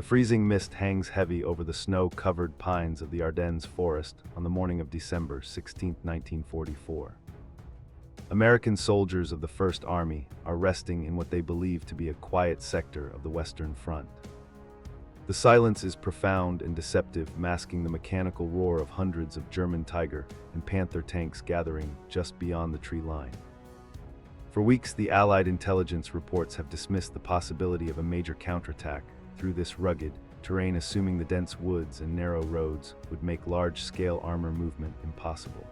The freezing mist hangs heavy over the snow-covered pines of the Ardennes Forest on the morning of December 16, 1944. American soldiers of the First Army are resting in what they believe to be a quiet sector of the Western Front. The silence is profound and deceptive, masking the mechanical roar of hundreds of German Tiger and Panther tanks gathering just beyond the tree line. For weeks, the Allied intelligence reports have dismissed the possibility of a major counterattack through this rugged terrain, assuming the dense woods and narrow roads would make large-scale armor movement impossible.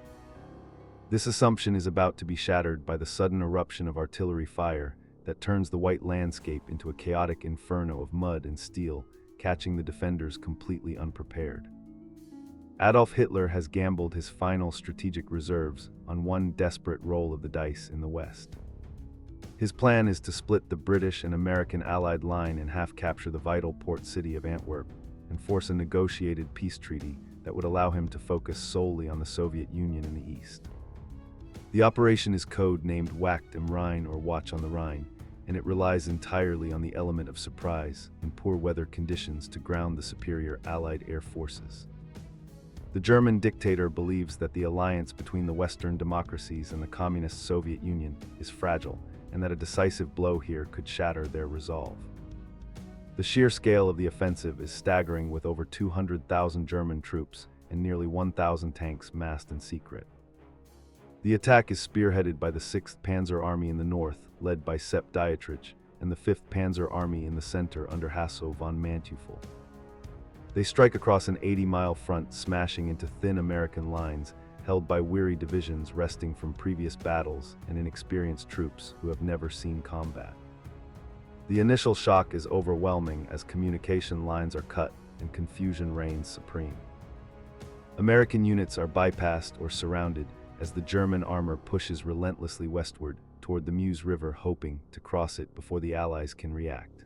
This assumption is about to be shattered by the sudden eruption of artillery fire that turns the white landscape into a chaotic inferno of mud and steel, catching the defenders completely unprepared. Adolf Hitler has gambled his final strategic reserves on one desperate roll of the dice in the West. His plan is to split the British and American Allied line and half-capture the vital port city of Antwerp and force a negotiated peace treaty that would allow him to focus solely on the Soviet Union in the East. The operation is code-named Wacht am Rhein, or Watch on the Rhine, and it relies entirely on the element of surprise and poor weather conditions to ground the superior Allied air forces. The German dictator believes that the alliance between the Western democracies and the Communist Soviet Union is fragile, and that a decisive blow here could shatter their resolve. The sheer scale of the offensive is staggering, with over 200,000 German troops and nearly 1,000 tanks massed in secret. The attack is spearheaded by the 6th Panzer Army in the north, led by Sepp Dietrich, and the 5th Panzer Army in the center under Hasso von Manteuffel. They strike across an 80-mile front, smashing into thin American lines held by weary divisions resting from previous battles and inexperienced troops who have never seen combat. The initial shock is overwhelming as communication lines are cut and confusion reigns supreme. American units are bypassed or surrounded as the German armor pushes relentlessly westward toward the Meuse River, hoping to cross it before the Allies can react.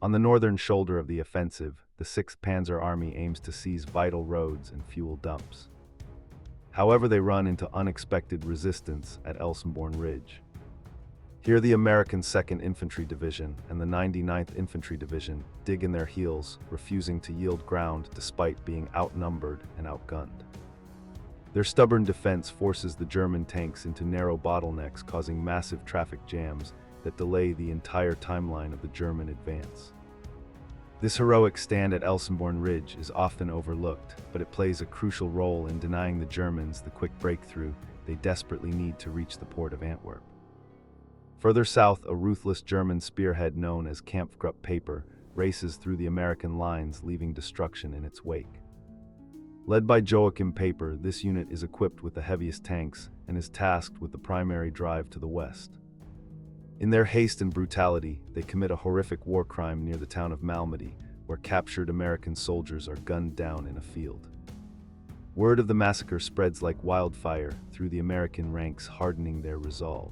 On the northern shoulder of the offensive, the 6th Panzer Army aims to seize vital roads and fuel dumps. However, they run into unexpected resistance at Elsenborn Ridge. Here, the American 2nd Infantry Division and the 99th Infantry Division dig in their heels, refusing to yield ground despite being outnumbered and outgunned. Their stubborn defense forces the German tanks into narrow bottlenecks, causing massive traffic jams that delay the entire timeline of the German advance. This heroic stand at Elsenborn Ridge is often overlooked, but it plays a crucial role in denying the Germans the quick breakthrough they desperately need to reach the port of Antwerp. Further south, a ruthless German spearhead known as Kampfgruppe Paper races through the American lines, leaving destruction in its wake. Led by Joachim Paper, this unit is equipped with the heaviest tanks and is tasked with the primary drive to the west. In their haste and brutality, they commit a horrific war crime near the town of Malmedy, where captured American soldiers are gunned down in a field. Word of the massacre spreads like wildfire through the American ranks, hardening their resolve.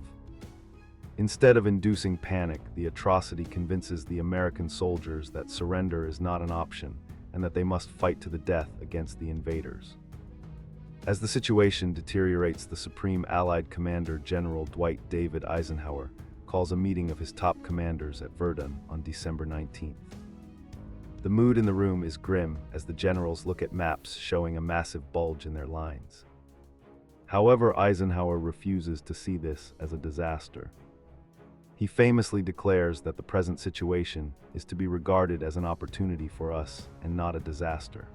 Instead of inducing panic, the atrocity convinces the American soldiers that surrender is not an option and that they must fight to the death against the invaders. As the situation deteriorates, the Supreme Allied Commander General Dwight David Eisenhower calls a meeting of his top commanders at Verdun on December 19th. The mood in the room is grim as the generals look at maps showing a massive bulge in their lines. However, Eisenhower refuses to see this as a disaster. He famously declares that the present situation is to be regarded as an opportunity for us and not a disaster.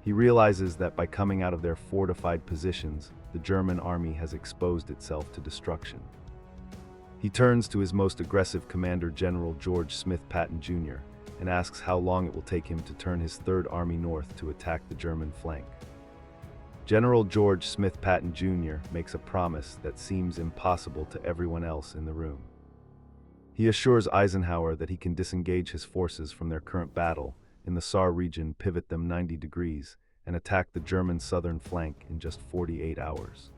He realizes that by coming out of their fortified positions, the German army has exposed itself to destruction. He turns to his most aggressive commander, General George Smith Patton Junior, and asks how long it will take him to turn his Third Army north to attack the German flank. General George Smith Patton Junior makes a promise that seems impossible to everyone else in the room. He assures Eisenhower that he can disengage his forces from their current battle in the Saar region, pivot them 90 degrees, and attack the German southern flank in just 48 hours.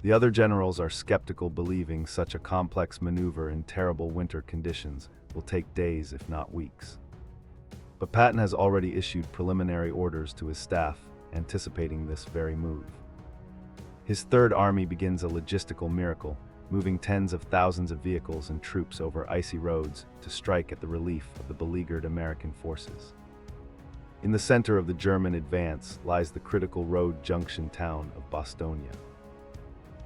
The other generals are skeptical, believing such a complex maneuver in terrible winter conditions will take days, if not weeks. But Patton has already issued preliminary orders to his staff, anticipating this very move. His Third Army begins a logistical miracle, moving tens of thousands of vehicles and troops over icy roads to strike at the relief of the beleaguered American forces. In the center of the German advance lies the critical road junction town of Bastogne.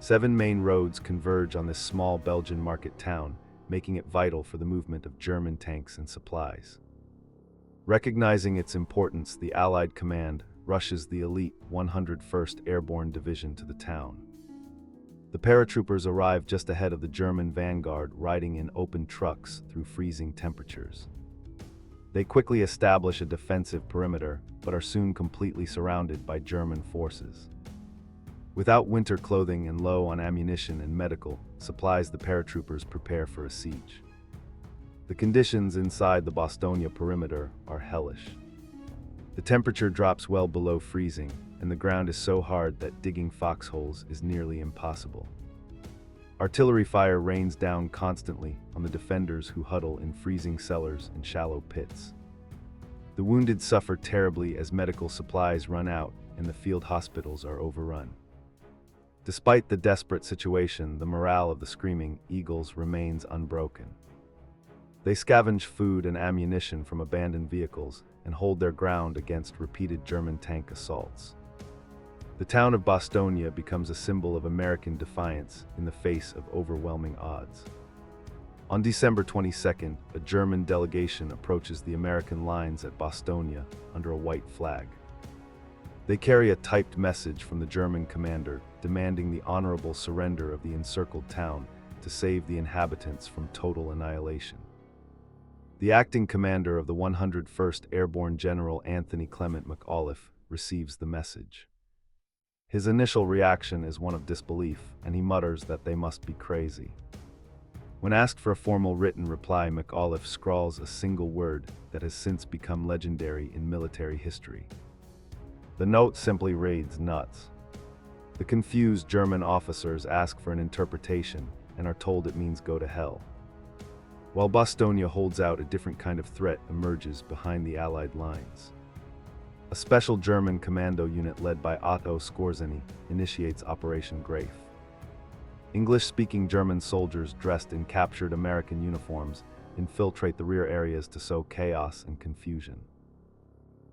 7 main roads converge on this small Belgian market town, making it vital for the movement of German tanks and supplies. Recognizing its importance, the Allied command rushes the elite 101st Airborne Division to the town. The paratroopers arrive just ahead of the German vanguard, riding in open trucks through freezing temperatures. They quickly establish a defensive perimeter, but are soon completely surrounded by German forces. Without winter clothing and low on ammunition and medical supplies, the paratroopers prepare for a siege. The conditions inside the Bastogne perimeter are hellish. The temperature drops well below freezing, and the ground is so hard that digging foxholes is nearly impossible. Artillery fire rains down constantly on the defenders, who huddle in freezing cellars and shallow pits. The wounded suffer terribly as medical supplies run out and the field hospitals are overrun. Despite the desperate situation, the morale of the Screaming Eagles remains unbroken. They scavenge food and ammunition from abandoned vehicles and hold their ground against repeated German tank assaults. The town of Bastogne becomes a symbol of American defiance in the face of overwhelming odds. On December 22nd, a German delegation approaches the American lines at Bastogne under a white flag. They carry a typed message from the German commander demanding the honorable surrender of the encircled town to save the inhabitants from total annihilation. The acting commander of the 101st Airborne, General Anthony Clement McAuliffe, receives the message. His initial reaction is one of disbelief, and he mutters that they must be crazy. When asked for a formal written reply, McAuliffe scrawls a single word that has since become legendary in military history. The note simply reads, "Nuts." The confused German officers ask for an interpretation and are told it means "go to hell." While Bastogne holds out, a different kind of threat emerges behind the Allied lines. A special German commando unit led by Otto Skorzeny initiates Operation Grafe. English-speaking German soldiers dressed in captured American uniforms infiltrate the rear areas to sow chaos and confusion.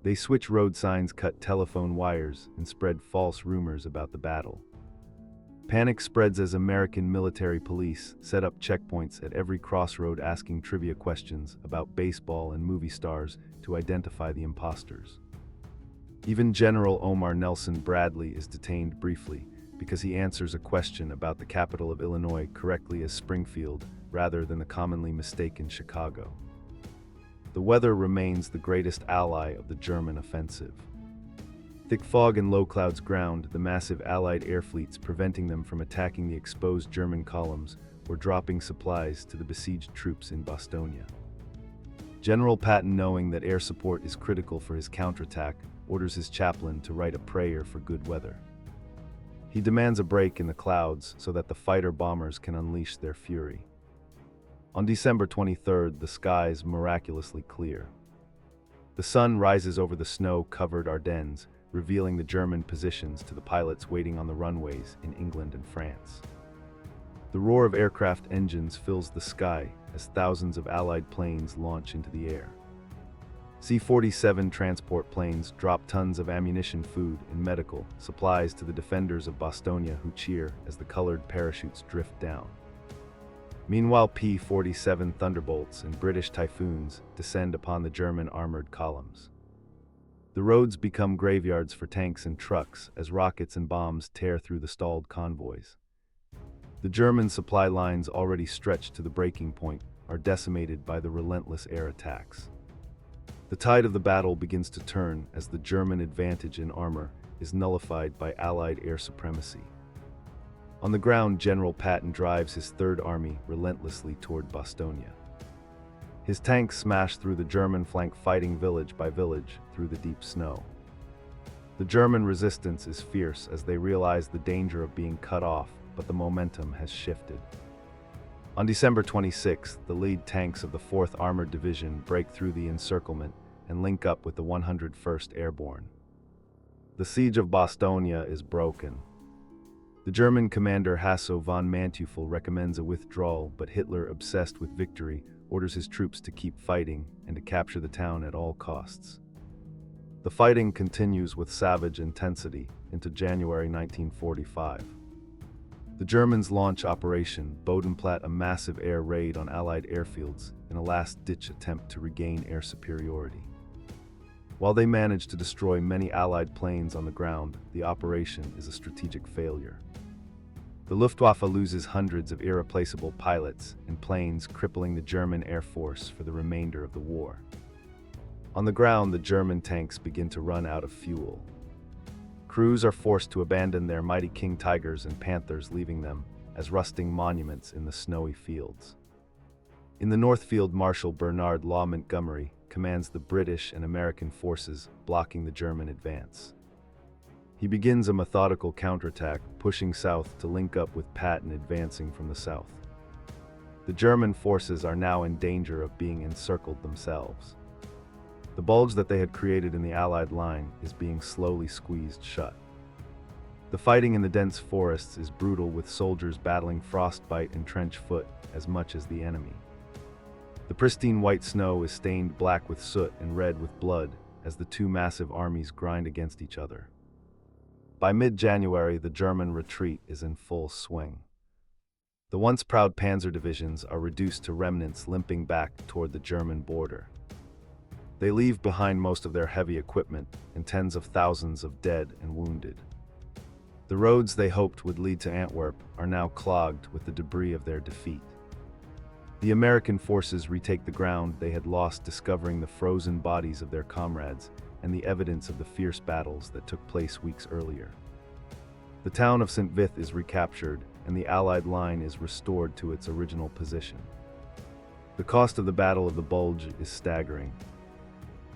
They switch road signs, cut telephone wires, and spread false rumors about the battle. Panic spreads as American military police set up checkpoints at every crossroad, asking trivia questions about baseball and movie stars to identify the imposters. Even General Omar Nelson Bradley is detained briefly because he answers a question about the capital of Illinois correctly as Springfield rather than the commonly mistaken Chicago. The weather remains the greatest ally of the German offensive. Thick fog and low clouds ground the massive Allied air fleets, preventing them from attacking the exposed German columns or dropping supplies to the besieged troops in Bastogne. General Patton, knowing that air support is critical for his counterattack, orders his chaplain to write a prayer for good weather. He demands a break in the clouds so that the fighter bombers can unleash their fury. On December 23rd, the skies miraculously clear. The sun rises over the snow-covered Ardennes, revealing the German positions to the pilots waiting on the runways in England and France. The roar of aircraft engines fills the sky as thousands of Allied planes launch into the air. C-47 transport planes drop tons of ammunition, food, and medical supplies to the defenders of Bastogne, who cheer as the colored parachutes drift down. Meanwhile, P-47 Thunderbolts and British Typhoons descend upon the German armored columns. The roads become graveyards for tanks and trucks as rockets and bombs tear through the stalled convoys. The German supply lines, already stretched to the breaking point, are decimated by the relentless air attacks. The tide of the battle begins to turn as the German advantage in armor is nullified by Allied air supremacy. On the ground, General Patton drives his Third Army relentlessly toward Bastogne. His tanks smash through the German flank, fighting village by village through the deep snow. The German resistance is fierce as they realize the danger of being cut off, but the momentum has shifted. On December 26th, the lead tanks of the 4th Armored Division break through the encirclement and link up with the 101st Airborne. The siege of Bastogne is broken. The German commander Hasso von Manteuffel recommends a withdrawal, but Hitler, obsessed with victory, orders his troops to keep fighting and to capture the town at all costs. The fighting continues with savage intensity into January 1945. The Germans launch Operation Bodenplatte, a massive air raid on Allied airfields in a last-ditch attempt to regain air superiority. While they manage to destroy many Allied planes on the ground, the operation is a strategic failure. The Luftwaffe loses hundreds of irreplaceable pilots and planes, crippling the German Air Force for the remainder of the war. On the ground, the German tanks begin to run out of fuel. Crews are forced to abandon their mighty King Tigers and Panthers, leaving them as rusting monuments in the snowy fields. In the North Field, Marshal Bernard Law Montgomery commands the British and American forces blocking the German advance. He begins a methodical counterattack, pushing south to link up with Patton advancing from the south. The German forces are now in danger of being encircled themselves. The bulge that they had created in the Allied line is being slowly squeezed shut. The fighting in the dense forests is brutal, with soldiers battling frostbite and trench foot as much as the enemy. The pristine white snow is stained black with soot and red with blood as the two massive armies grind against each other. By mid-January, the German retreat is in full swing. The once proud panzer divisions are reduced to remnants, limping back toward the German border. They leave behind most of their heavy equipment and tens of thousands of dead and wounded. The roads they hoped would lead to Antwerp are now clogged with the debris of their defeat. The American forces retake the ground they had lost, discovering the frozen bodies of their comrades and the evidence of the fierce battles that took place weeks earlier. The town of St. Vith is recaptured, and the Allied line is restored to its original position. The cost of the Battle of the Bulge is staggering.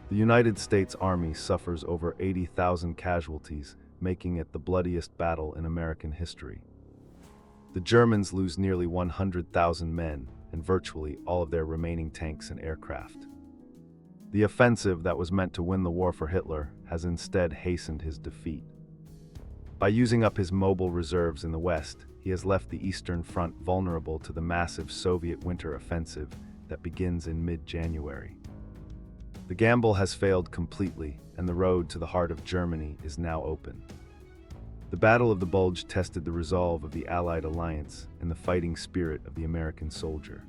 The United States Army suffers over 80,000 casualties, making it the bloodiest battle in American history. The Germans lose nearly 100,000 men and virtually all of their remaining tanks and aircraft. The offensive that was meant to win the war for Hitler has instead hastened his defeat. By using up his mobile reserves in the West, he has left the Eastern Front vulnerable to the massive Soviet winter offensive that begins in mid-January. The gamble has failed completely, and the road to the heart of Germany is now open. The Battle of the Bulge tested the resolve of the Allied alliance and the fighting spirit of the American soldier.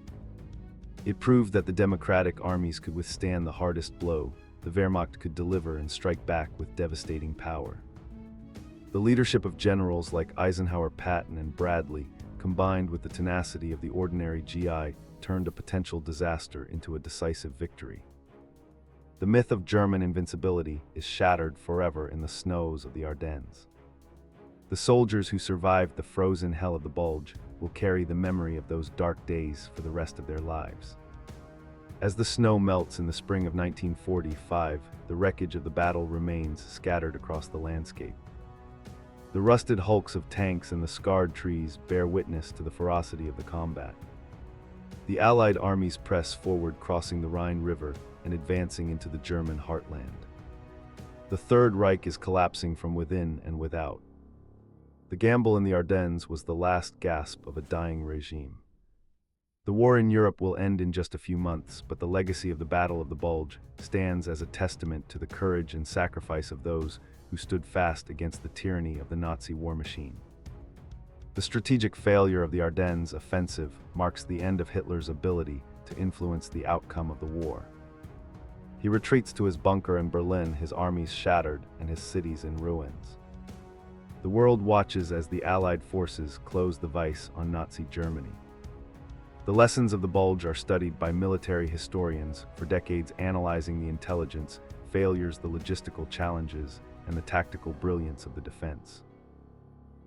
It proved that the democratic armies could withstand the hardest blow, the Wehrmacht could deliver and strike back with devastating power. The leadership of generals like Eisenhower, Patton, and Bradley, combined with the tenacity of the ordinary GI, turned a potential disaster into a decisive victory. The myth of German invincibility is shattered forever in the snows of the Ardennes. The soldiers who survived the frozen hell of the Bulge will carry the memory of those dark days for the rest of their lives. As the snow melts in the spring of 1945, the wreckage of the battle remains scattered across the landscape. The rusted hulks of tanks and the scarred trees bear witness to the ferocity of the combat. The Allied armies press forward, crossing the Rhine River and advancing into the German heartland. The Third Reich is collapsing from within and without. The gamble in the Ardennes was the last gasp of a dying regime. The war in Europe will end in just a few months, but the legacy of the Battle of the Bulge stands as a testament to the courage and sacrifice of those who stood fast against the tyranny of the Nazi war machine. The strategic failure of the Ardennes offensive marks the end of Hitler's ability to influence the outcome of the war. He retreats to his bunker in Berlin, his armies shattered and his cities in ruins. The world watches as the Allied forces close the vise on Nazi Germany. The lessons of the Bulge are studied by military historians for decades, analyzing the intelligence, failures, the logistical challenges, and the tactical brilliance of the defense.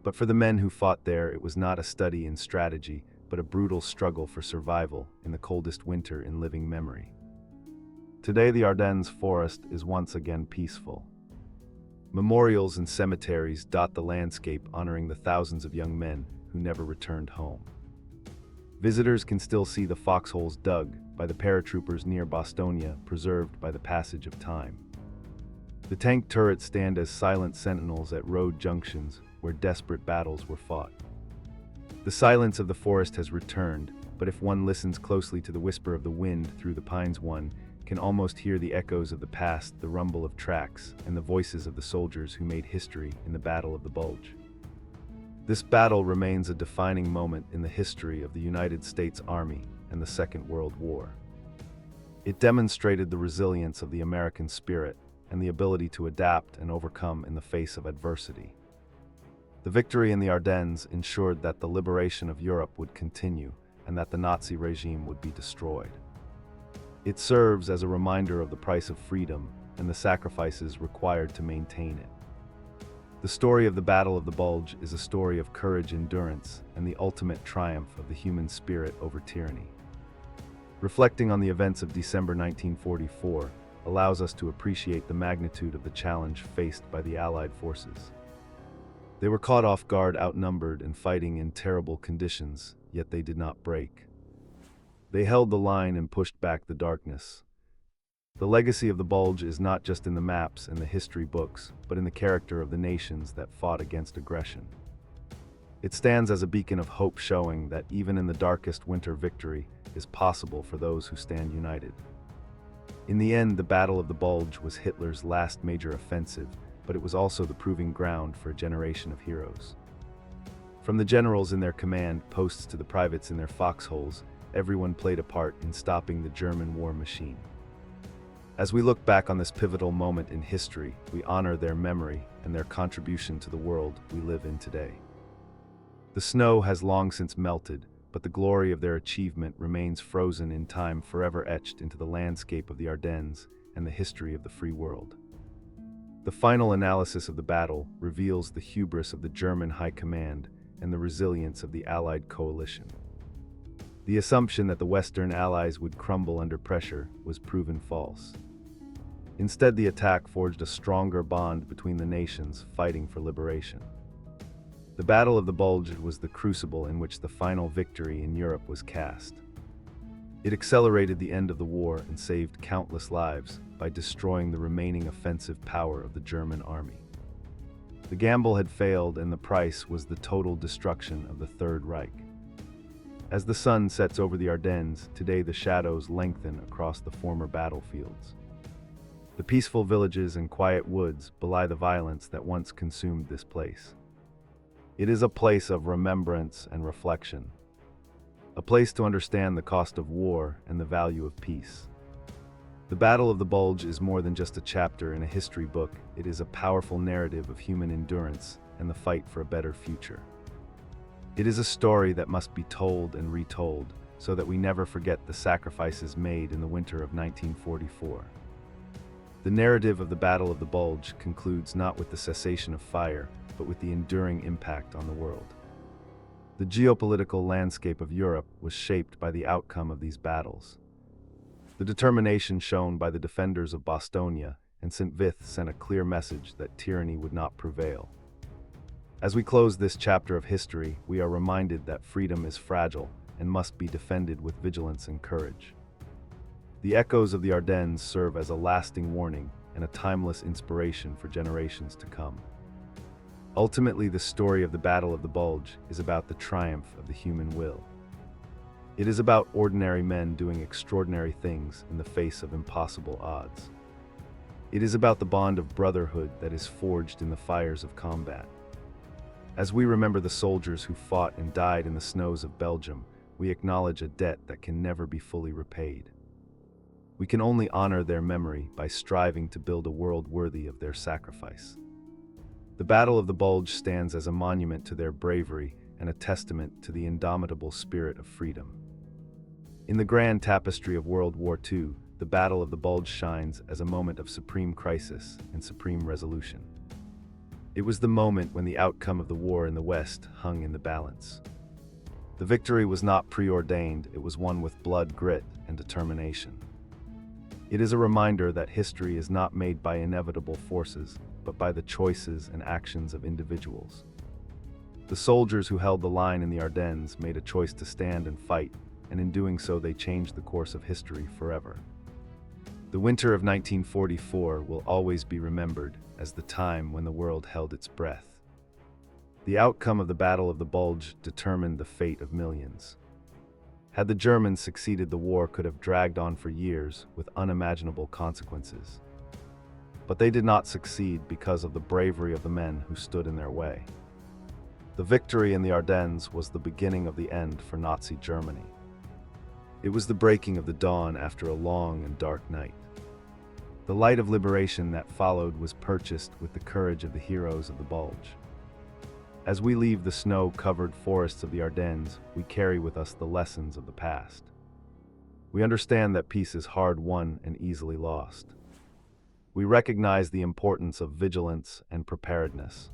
But for the men who fought there, it was not a study in strategy, but a brutal struggle for survival in the coldest winter in living memory. Today, the Ardennes Forest is once again peaceful. Memorials and cemeteries dot the landscape, honoring the thousands of young men who never returned home. Visitors can still see the foxholes dug by the paratroopers near Bastogne, preserved by the passage of time. The tank turrets stand as silent sentinels at road junctions, where desperate battles were fought. The silence of the forest has returned, but if one listens closely to the whisper of the wind through the pines, one can almost hear the echoes of the past, the rumble of tracks, and the voices of the soldiers who made history in the Battle of the Bulge. This battle remains a defining moment in the history of the United States Army and the Second World War. It demonstrated the resilience of the American spirit and the ability to adapt and overcome in the face of adversity. The victory in the Ardennes ensured that the liberation of Europe would continue and that the Nazi regime would be destroyed. It serves as a reminder of the price of freedom and the sacrifices required to maintain it. The story of the Battle of the Bulge is a story of courage, endurance, and the ultimate triumph of the human spirit over tyranny. Reflecting on the events of December 1944 allows us to appreciate the magnitude of the challenge faced by the Allied forces. They were caught off guard, outnumbered, and fighting in terrible conditions, yet they did not break. They held the line and pushed back the darkness. The legacy of the Bulge is not just in the maps and the history books, but in the character of the nations that fought against aggression. It stands as a beacon of hope, showing that even in the darkest winter, victory is possible for those who stand united. In the end, the Battle of the Bulge was Hitler's last major offensive, but it was also the proving ground for a generation of heroes. From the generals in their command posts to the privates in their foxholes, everyone played a part in stopping the German war machine. As we look back on this pivotal moment in history, we honor their memory and their contribution to the world we live in today. The snow has long since melted, but the glory of their achievement remains frozen in time, forever etched into the landscape of the Ardennes and the history of the free world. The final analysis of the battle reveals the hubris of the German High Command and the resilience of the Allied coalition. The assumption that the Western Allies would crumble under pressure was proven false. Instead, the attack forged a stronger bond between the nations fighting for liberation. The Battle of the Bulge was the crucible in which the final victory in Europe was cast. It accelerated the end of the war and saved countless lives by destroying the remaining offensive power of the German army. The gamble had failed, and the price was the total destruction of the Third Reich. As the sun sets over the Ardennes, today the shadows lengthen across the former battlefields. The peaceful villages and quiet woods belie the violence that once consumed this place. It is a place of remembrance and reflection, a place to understand the cost of war and the value of peace. The Battle of the Bulge is more than just a chapter in a history book. It is a powerful narrative of human endurance and the fight for a better future. It is a story that must be told and retold so that we never forget the sacrifices made in the winter of 1944. The narrative of the Battle of the Bulge concludes not with the cessation of fire, but with the enduring impact on the world. The geopolitical landscape of Europe was shaped by the outcome of these battles. The determination shown by the defenders of Bastogne and St. Vith sent a clear message that tyranny would not prevail. As we close this chapter of history, we are reminded that freedom is fragile and must be defended with vigilance and courage. The echoes of the Ardennes serve as a lasting warning and a timeless inspiration for generations to come. Ultimately, the story of the Battle of the Bulge is about the triumph of the human will. It is about ordinary men doing extraordinary things in the face of impossible odds. It is about the bond of brotherhood that is forged in the fires of combat. As we remember the soldiers who fought and died in the snows of Belgium, we acknowledge a debt that can never be fully repaid. We can only honor their memory by striving to build a world worthy of their sacrifice. The Battle of the Bulge stands as a monument to their bravery and a testament to the indomitable spirit of freedom. In the grand tapestry of World War II, the Battle of the Bulge shines as a moment of supreme crisis and supreme resolution. It was the moment when the outcome of the war in the West hung in the balance. The victory was not preordained, it was won with blood, grit, and determination. It is a reminder that history is not made by inevitable forces, but by the choices and actions of individuals. The soldiers who held the line in the Ardennes made a choice to stand and fight, and in doing so they changed the course of history forever. The winter of 1944 will always be remembered as the time when the world held its breath. The outcome of the Battle of the Bulge determined the fate of millions. Had the Germans succeeded, the war could have dragged on for years with unimaginable consequences. But they did not succeed because of the bravery of the men who stood in their way. The victory in the Ardennes was the beginning of the end for Nazi Germany. It was the breaking of the dawn after a long and dark night. The light of liberation that followed was purchased with the courage of the heroes of the Bulge. As we leave the snow-covered forests of the Ardennes, we carry with us the lessons of the past. We understand that peace is hard won and easily lost. We recognize the importance of vigilance and preparedness.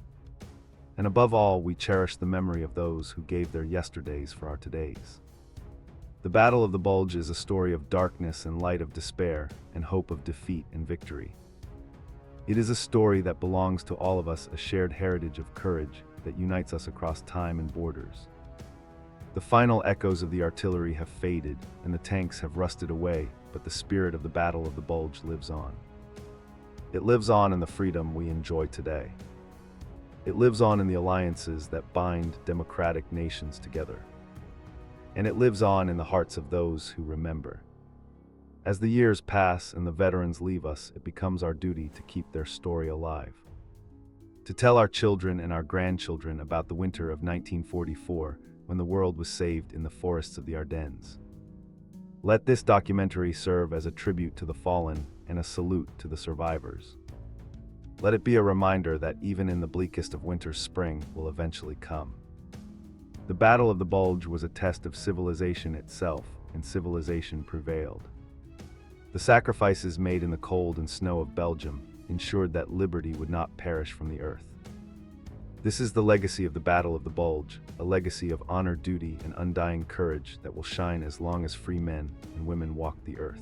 And above all, we cherish the memory of those who gave their yesterdays for our todays. The Battle of the Bulge is a story of darkness and light, of despair and hope, of defeat and victory. It is a story that belongs to all of us, a shared heritage of courage that unites us across time and borders. The final echoes of the artillery have faded and the tanks have rusted away, but the spirit of the Battle of the Bulge lives on. It lives on in the freedom we enjoy today. It lives on in the alliances that bind democratic nations together. And it lives on in the hearts of those who remember. As the years pass and the veterans leave us, it becomes our duty to keep their story alive. To tell our children and our grandchildren about the winter of 1944, when the world was saved in the forests of the Ardennes. Let this documentary serve as a tribute to the fallen and a salute to the survivors. Let it be a reminder that even in the bleakest of winters, spring will eventually come. The Battle of the Bulge was a test of civilization itself, and civilization prevailed. The sacrifices made in the cold and snow of Belgium ensured that liberty would not perish from the earth. This is the legacy of the Battle of the Bulge, a legacy of honor, duty, and undying courage that will shine as long as free men and women walk the earth.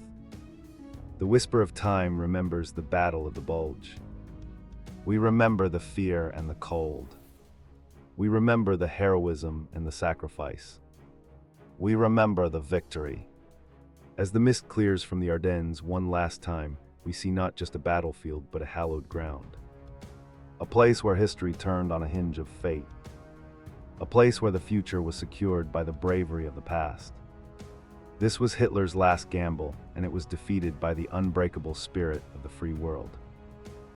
The whisper of time remembers the Battle of the Bulge. We remember the fear and the cold. We remember the heroism and the sacrifice. We remember the victory. As the mist clears from the Ardennes one last time, we see not just a battlefield but a hallowed ground. A place where history turned on a hinge of fate. A place where the future was secured by the bravery of the past. This was Hitler's last gamble, and it was defeated by the unbreakable spirit of the free world.